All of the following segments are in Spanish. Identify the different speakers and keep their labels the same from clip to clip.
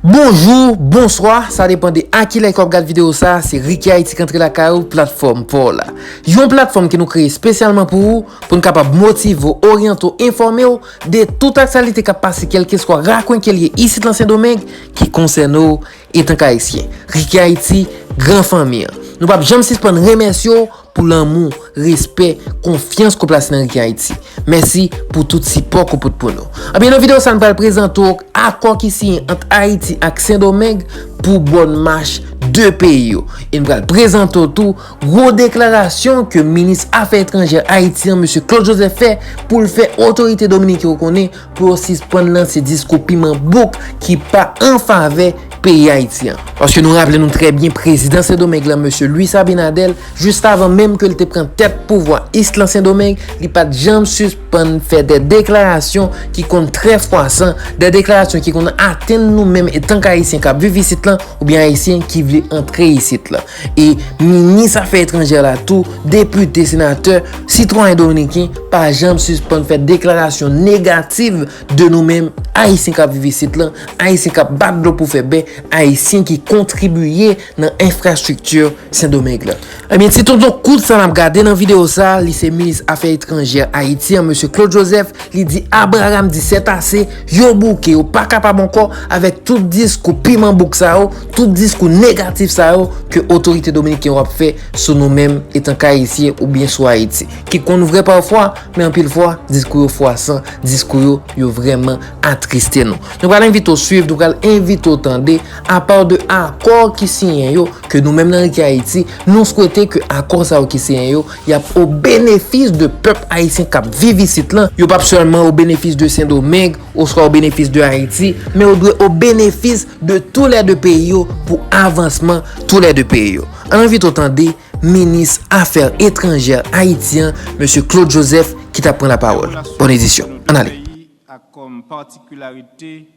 Speaker 1: Bonjour, bonsoir, ça dépend de à qui like regarde vidéo ça, c'est Ricky Haïti qui entre la caillou plateforme pour là. Une plateforme qui nous crée spécialement pour vous, pour nous capable motiver, orienter, informer de toute actualité qui passe quel que soit raconte qu'il y a ici dans Saint-Domingue qui concerne nous étant haïtien. Ricky Haïti, grand famille. Nous pas jamais suspendre remercier pour l'amour, respect, confiance qu'on place dans Ricky Haïti. Merci pour tout support qu'on peut pour nous. A bien dans vidéo ça nous va présenter accord qui signe entre Haïti et Saint-Domingue pour bonne marche deux pays. Et nous allons présenter tout gros déclaration que le ministre Affaires étrangères haïtien M. Claude Joseph fait pour le faire autorité dominicaine reconnaît pour aussi prendre ces discours piment bouc qui pas en faveur pays haïtien. Parce que nous rappelons très bien président Saint-Domingue M. Louis Abinadel juste avant même que il te prenne tête pouvoir Island Saint-Domingue, il pas jamais suspendre faire des déclarations qui comptent très froissant, des déclarations qui comptent atteindre nous-mêmes étant qu'haïtiens qui vivent ici là ou bien haïtiens qui veulent entrer ici là. Et ministre Affaires étrangères là tout, député, sénateur, citoyen dominicain pas jamais suspendre faire déclaration négative de nous-mêmes haïtiens qui vivent ici là, haïtiens qui battent pour faire bien, haïtiens qui contribuent dans l'infrastructure Saint-Domingue là. Eh bien si tout le coup de ça m'a regardé dans vidéo ça, c'est ministre Affaires étrangères haïtien M. Claude Joseph, il dit Abraham dit c'est assez, yo bouke ou pas capable encore avec tout discours piment bouc ça tout discours négatif ça que autorité dominicaine a fait sur nous-mêmes étant haïtiens ou bien sur Haïti qui qu'on vrai parfois mais en pile fois discours froissant discours yo vraiment attristé nous. Nous allons inviter au suivre, nous allons inviter au tendre à part de accord qui signe yo que nous-mêmes dans Haïti nous souhaitons que accord ça qui signe yo y a au bénéfice de peuple haïtien qui vivent ici là, yo pas seulement au bénéfice de Saint-Domingue, ou soit au bénéfice de Haïti, mais au bénéfice de tous les deux pays pour avancement tous les deux pays. On invite autant des ministre Affaires étrangères haïtien M. Claude Joseph qui t'a pris la parole. Bonne édition. On allait.
Speaker 2: Le pays a comme particularité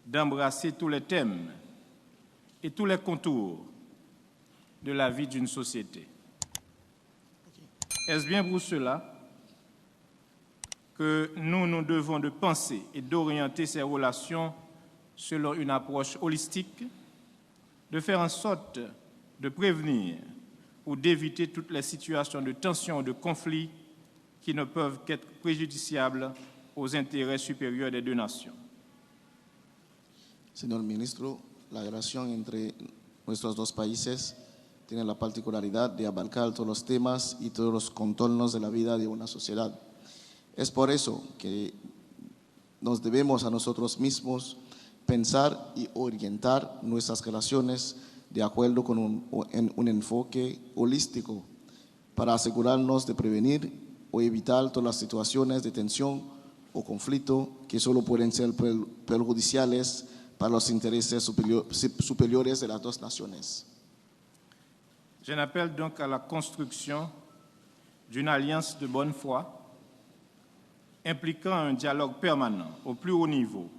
Speaker 2: d'embrasser tous les thèmes et tous les contours de la vie d'une société. Est-ce bien pour cela que nous devons de penser et d'orienter ces relations selon une approche holistique, de faire en sorte de prévenir ou d'éviter toutes les situations de tension ou de conflit qui ne peuvent qu'être préjudiciables aux intérêts supérieurs des deux nations.
Speaker 3: Señor Ministro, la relación entre nuestros dos países tiene la particularidad de abarcar todos los temas y todos los contornos de la vida de una sociedad. Es por eso que nos debemos a nosotros mismos pensar y orientar nuestras relaciones de acuerdo con un enfoque holístico para asegurarnos de prevenir o evitar todas las situaciones de tensión o conflicto que solo pueden ser perjudiciales para los intereses superiores de las dos naciones.
Speaker 2: J'en appelle donc à la construction d'une alliance de bonne foi impliquant un dialogue permanent au plus haut niveau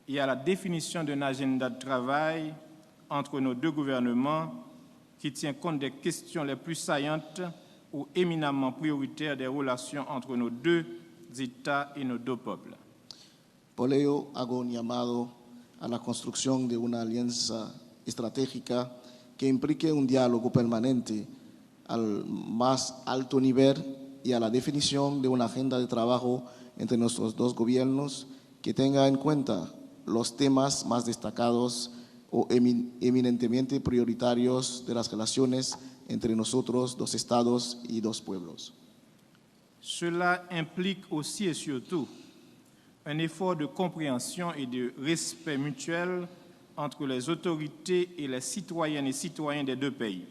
Speaker 2: et à la définition d'un agenda de travail entre nos deux gouvernements qui tient compte des questions les plus saillantes ou éminemment prioritaires des relations entre nos deux États et nos deux peuples.
Speaker 3: Por ello, hago un llamado a la construcción de una alianza estratégica que implique un diálogo permanente al más alto nivel y a la definición de una agenda de trabajo entre nuestros dos gobiernos que tenga en cuenta los temas más destacados o eminentemente prioritarios de las relaciones entre nosotros, dos estados y dos pueblos.
Speaker 2: Cela implique aussi et surtout un effort de compréhension et de respect mutuel entre les autorités et les citoyennes et citoyens des deux pays.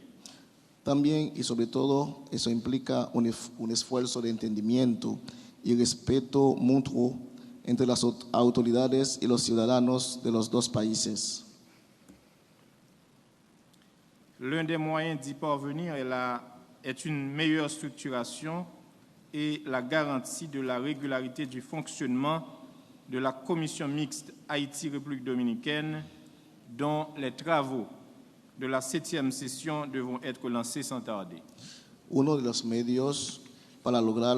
Speaker 3: También y sobre todo eso implica un esfuerzo de entendimiento y respeto mutuo entre las autoridades y los ciudadanos de los dos países.
Speaker 2: L'un des moyens d'y parvenir est une meilleure structuration et la garantie de la régularité du fonctionnement de la commission mixte Haïti-République dominicaine dont les travaux de la 7e session devront être lancés sans tarder.
Speaker 3: Uno de los medios para lograr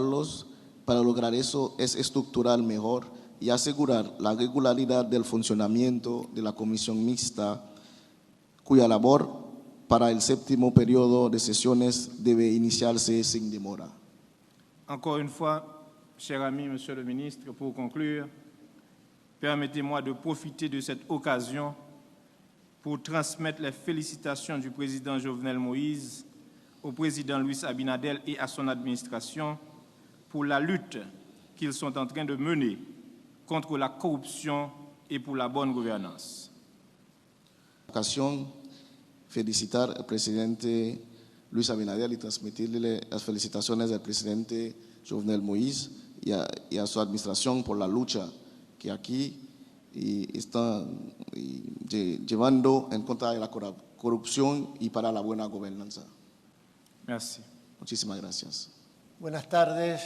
Speaker 3: eso es estructurar mejor y asegurar la regularidad del funcionamiento de la comisión mixta, cuya labor para el 7º periodo de sesiones debe iniciarse sin demora.
Speaker 2: Encore une fois, cher ami, Monsieur le ministre, pour conclure, permettez-moi de profiter de cette occasion pour transmettre les félicitations du président Jovenel Moïse au président Luis Abinadel et à son administration pour la lutte qu'ils sont en train de mener contre la corruption et pour la bonne gouvernance.
Speaker 3: Ocasión, felicitar al presidente Luis Abinadel y transmitirle las felicitaciones del presidente Jovenel Moïse y a su administración por la lucha que aquí están llevando en contra de la corrupción y para la buena gobernanza.
Speaker 2: Merci.
Speaker 3: Muchísimas gracias.
Speaker 4: Buenas tardes,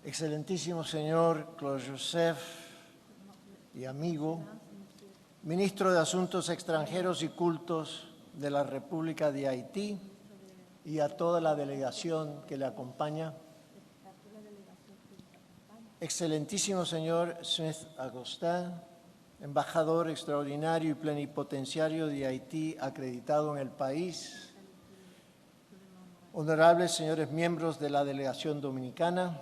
Speaker 4: excelentísimo señor Claude Joseph y amigo, ministro de Asuntos Extranjeros y Cultos de la República de Haití, y a toda la delegación que le acompaña. Excelentísimo señor Smith-Agostin, embajador extraordinario y plenipotenciario de Haití acreditado en el país. Honorables señores miembros de la delegación dominicana,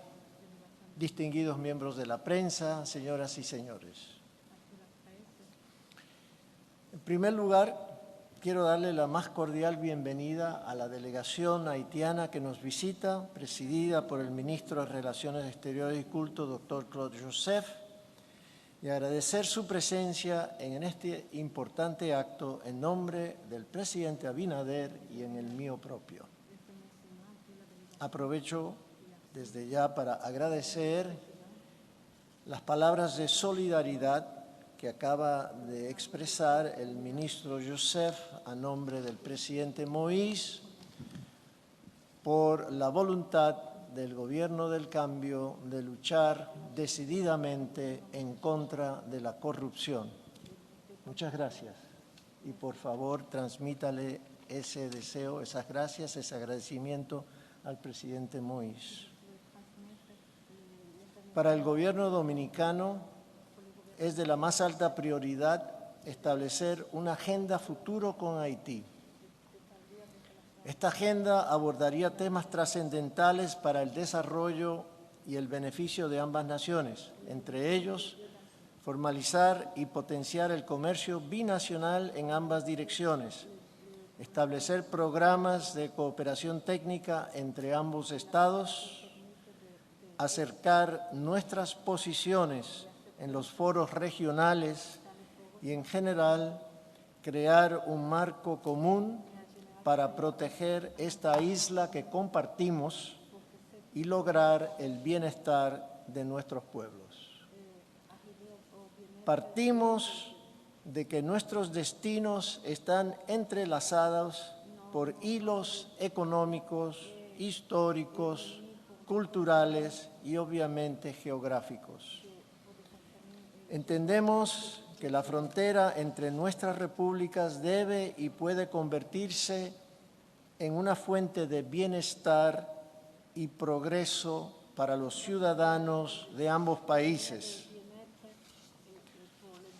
Speaker 4: distinguidos miembros de la prensa, señoras y señores. En primer lugar, quiero darle la más cordial bienvenida a la delegación haitiana que nos visita, presidida por el ministro de Relaciones Exteriores y Culto, doctor Claude Joseph, y agradecer su presencia en este importante acto en nombre del presidente Abinader y en el mío propio. Aprovecho desde ya para agradecer las palabras de solidaridad que acaba de expresar el ministro Joseph a nombre del presidente Moïse por la voluntad del gobierno del cambio de luchar decididamente en contra de la corrupción. Muchas gracias y por favor transmítale ese deseo, esas gracias, ese agradecimiento al presidente Moïse. Para el gobierno dominicano es de la más alta prioridad establecer una agenda futuro con Haití. Esta agenda abordaría temas trascendentales para el desarrollo y el beneficio de ambas naciones, entre ellos formalizar y potenciar el comercio binacional en ambas direcciones, establecer programas de cooperación técnica entre ambos estados, acercar nuestras posiciones en los foros regionales y en general crear un marco común para proteger esta isla que compartimos y lograr el bienestar de nuestros pueblos. Partimos de que nuestros destinos están entrelazados por hilos económicos, históricos, culturales y obviamente geográficos. Entendemos que la frontera entre nuestras repúblicas debe y puede convertirse en una fuente de bienestar y progreso para los ciudadanos de ambos países.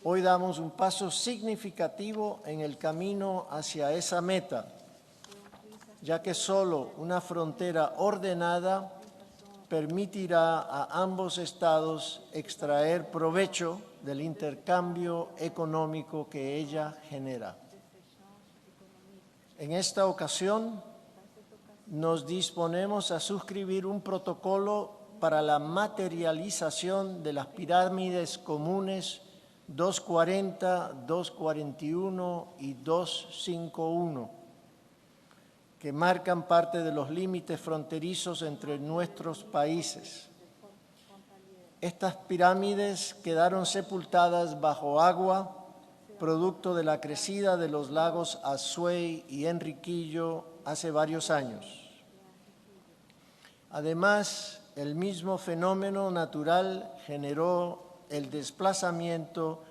Speaker 4: Hoy damos un paso significativo en el camino hacia esa meta, ya que solo una frontera ordenada permitirá a ambos estados extraer provecho del intercambio económico que ella genera. En esta ocasión, nos disponemos a suscribir un protocolo para la materialización de las pirámides comunes 240, 241 y 251, que marcan parte de los límites fronterizos entre nuestros países. Estas pirámides quedaron sepultadas bajo agua, producto de la crecida de los lagos Azuay y Enriquillo hace varios años. Además, el mismo fenómeno natural generó el desplazamiento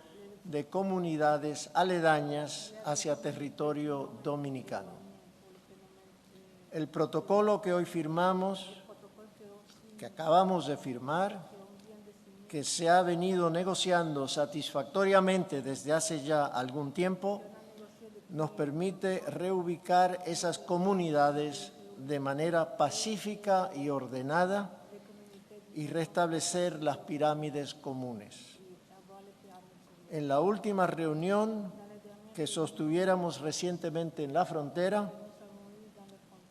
Speaker 4: de comunidades aledañas hacia territorio dominicano. El protocolo que hoy firmamos, que acabamos de firmar, que se ha venido negociando satisfactoriamente desde hace ya algún tiempo, nos permite reubicar esas comunidades de manera pacífica y ordenada y restablecer las pirámides comunes. En la última reunión que sostuviéramos recientemente en la frontera,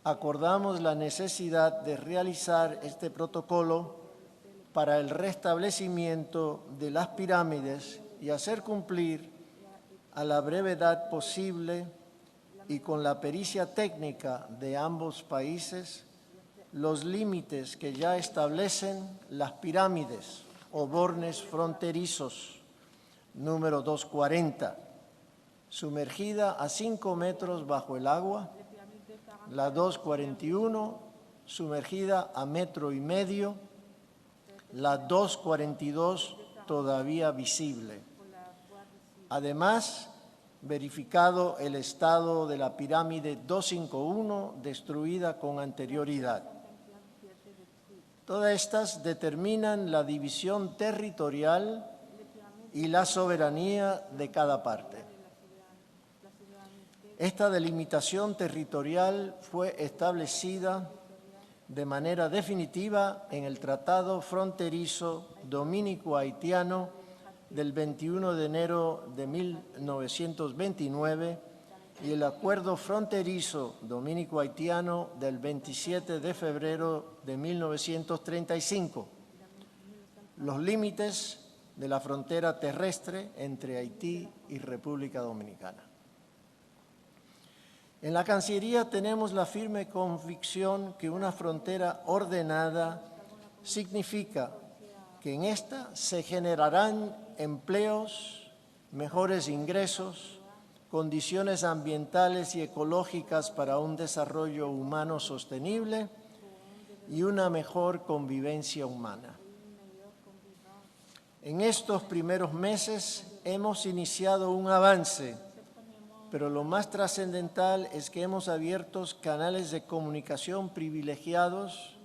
Speaker 4: acordamos la necesidad de realizar este protocolo para el restablecimiento de las pirámides y hacer cumplir a la brevedad posible y con la pericia técnica de ambos países los límites que ya establecen las pirámides o bornes fronterizos número 240, sumergida a 5 metros bajo el agua, la 241, sumergida a 1,5 metros, la 242 todavía visible. Además, verificado el estado de la pirámide 251 destruida con anterioridad. Todas estas determinan la división territorial y la soberanía de cada parte. Esta delimitación territorial fue establecida de manera definitiva en el Tratado Fronterizo Dominico-Haitiano del 21 de enero de 1929 y el Acuerdo Fronterizo Dominico-Haitiano del 27 de febrero de 1935. Los límites de la frontera terrestre entre Haití y República Dominicana. En la Cancillería tenemos la firme convicción que una frontera ordenada significa que en esta se generarán empleos, mejores ingresos, condiciones ambientales y ecológicas para un desarrollo humano sostenible y una mejor convivencia humana. En estos primeros meses hemos iniciado un avance, pero lo más trascendental es que hemos abierto canales de comunicación privilegiados,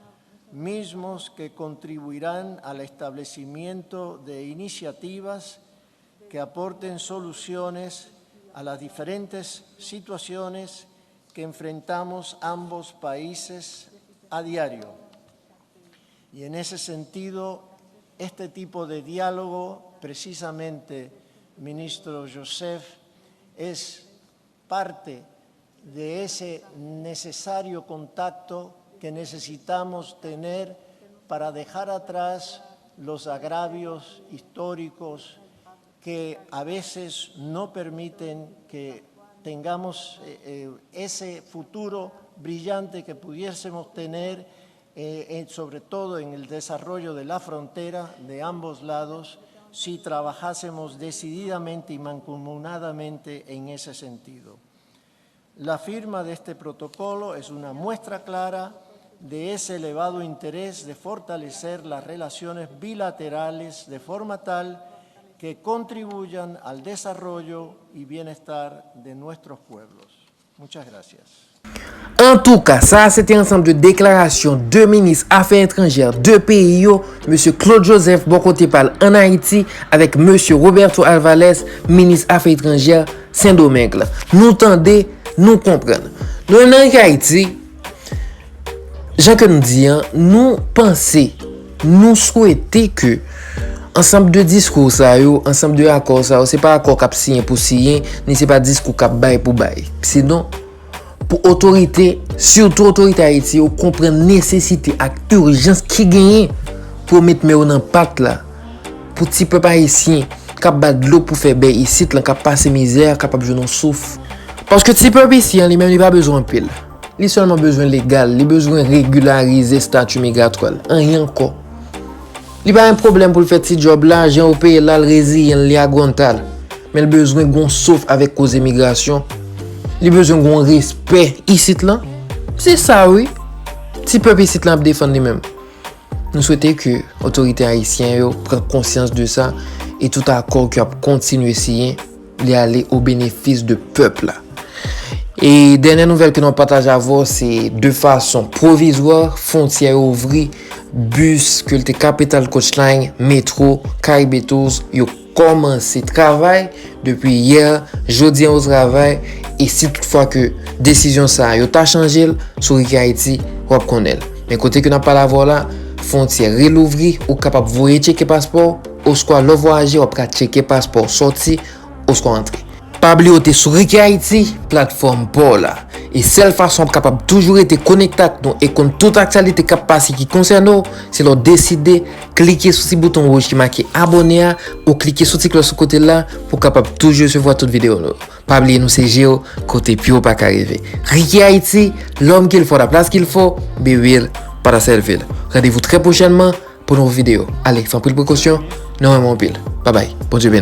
Speaker 4: mismos que contribuirán al establecimiento de iniciativas que aporten soluciones a las diferentes situaciones que enfrentamos ambos países a diario. Y en ese sentido, este tipo de diálogo, precisamente, ministro Joseph, es parte de ese necesario contacto que necesitamos tener para dejar atrás los agravios históricos que a veces no permiten que tengamos ese futuro brillante que pudiésemos tener, sobre todo en el desarrollo de la frontera de ambos lados, si trabajásemos decididamente y mancomunadamente en ese sentido. La firma de este protocolo es una muestra clara de ese elevado interés de fortalecer las relaciones bilaterales de forma tal que contribuyan al desarrollo y bienestar de nuestros pueblos. Muchas gracias.
Speaker 1: En tout cas, ça c'était un ensemble de déclarations de ministres affaires étrangères de pays, M. Claude Joseph Bokotepal en Haïti avec M. Roberto Alvarez, ministre affaires étrangères Saint-Domingue. Nous tendez, nous comprenons. Nous en Haïti, Jean que nous disons, nous pensons, nous souhaitons que ensemble de discours ça yo, ensemble de accords ça, c'est pas accord cap signé pour signer, ni c'est pas discours cap bail pour bail. Sinon pour autorité, surtout autorité Haïti, ou comprendre nécessité et urgence qui gagne pour mettre mes en patte là. Pour petit peuple haïtien, capable de l'eau pour faire bain ici, là capable passer misère, capable de jouer souffle. Parce que petit peuple ici, lui-même il pas besoin de pile. Il a seulement besoin légal, il a besoin régulariser statut migratoire, rien encore. Il pas un problème pour le faire petit job là, j'ai au pays là, le résident, li agontal. Mais il a besoin de sauf avec cause immigration. Il a besoin de respect ici là. C'est ça oui. Si peuple ici là défendre lui-même. Nous souhaitons que l'autorité haïtienne prenne conscience de ça et tout accord qui a continué signer, aller au bénéfice du peuple là. Et dernière nouvelle que nous partagons avec vous, c'est de façon provisoire, frontière ouvrie, bus, culte Capital Coachline, métro, Caraïbes Tours, yo commencé travail depuis hier, jeudi au travail, et si toutefois que décision ça yo t'a changé sur Ricky Haïti, ou connaît. Mais côté que n'a pas la voilà, frontière relouvri ou capable voyer checker passeport, ou soit le voyager ou pas checker passeport sorti, ou soit entrer. Pas oublier sur Ricky Haïti, plateforme Paula. Et seule façon capable toujours être connecté avec nous et qu'on toute actualité qui passe qui concerne nous, c'est de décider cliquer sur ce bouton rouge qui marque abonner ou cliquer sur ce cloche sur côté là pour capable toujours recevoir toute vidéo nous. Pas oublier nous c'est Géo côté pio pas arriver. Ricky Haïti, l'homme qu'il faut, la place qu'il faut, be will para servir. Rendez-vous très prochainement pour une nouvelle vidéo. Allez, faites un peu de précaution, non pile. Bye bye. Bonne journée.